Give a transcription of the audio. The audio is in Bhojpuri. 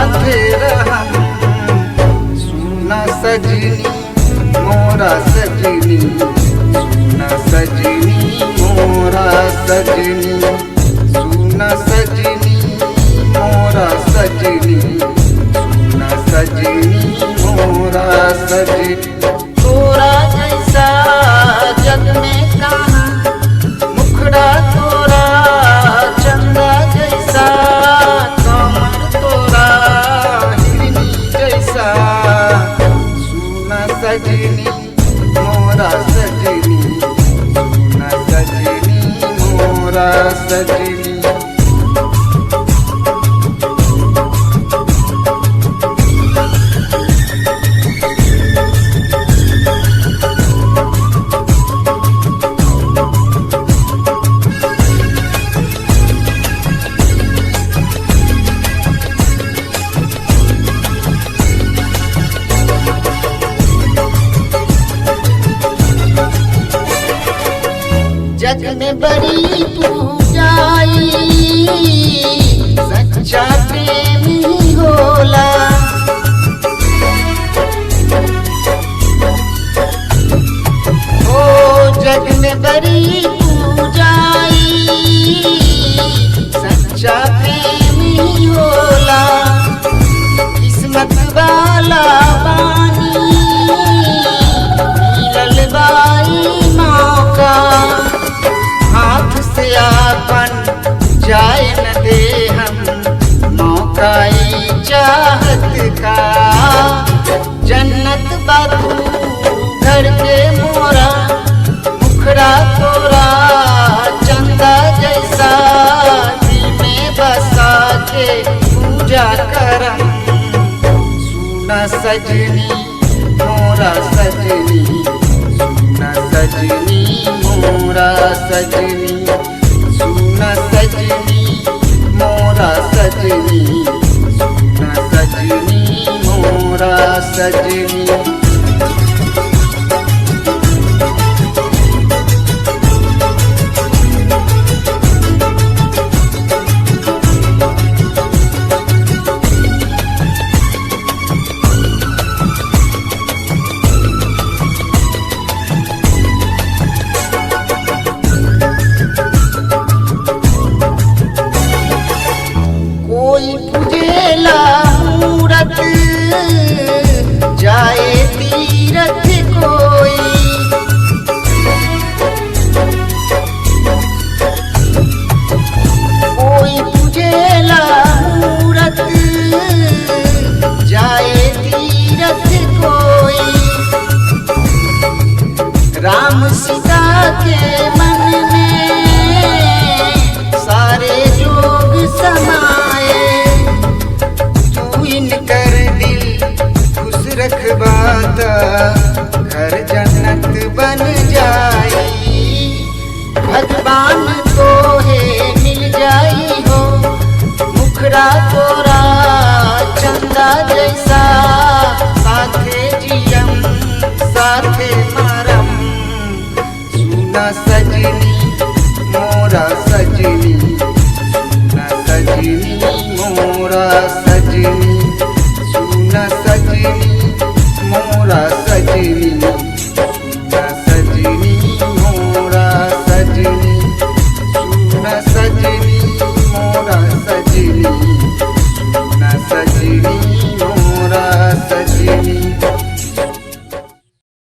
साथे रहम। सुना सजनी मोरा सजनी, सुना सजनी मोरा सजनी, सुना सजनी मोरा सजनी, सुना सजनी मोरा सजनी। तोरा जैसा जग में कहाँ, मुखड़ा तोरा चंदा जैसा, कमर तोरा हिरनी जैसा। सुना सजनी मोरा सजनी, सुना सजनी मोरा सजनी। जग में बड़ी पूजाई सच्चा प्रेम ही होला। ओ जग में बड़ी पूजाई सच्चा प्रेम ही होला। किस्मत वाला बानी मिलल बाई मौका, हाथ से आपन जाए न दे हम, मौकाई चाहत का। जन्नत बातू घर के मोरा, मुखड़ा तोरा चंदा जैसा, दिल में बसा के पूजा करम। सुना सजनी मोरा सजनी, सुना सजनी मोरा सजनी, सुना सजनी मोरा सजनी, सुना सजनी मोरा सजनी। कोई पूजेला मूरत जाए तीरथ कोई, कोई पूजेला मूरत जाए तीरथ कोई। राम सीता के मन में सारे लोग समाए, कर दिल खुश रखबाता घर जन्नत बन जाई। भगवान तो है मिल जाई हो, मुखड़ा तोरा चंदा जैसा, साथे जियम साथे मरम। सुना सजनी मोरा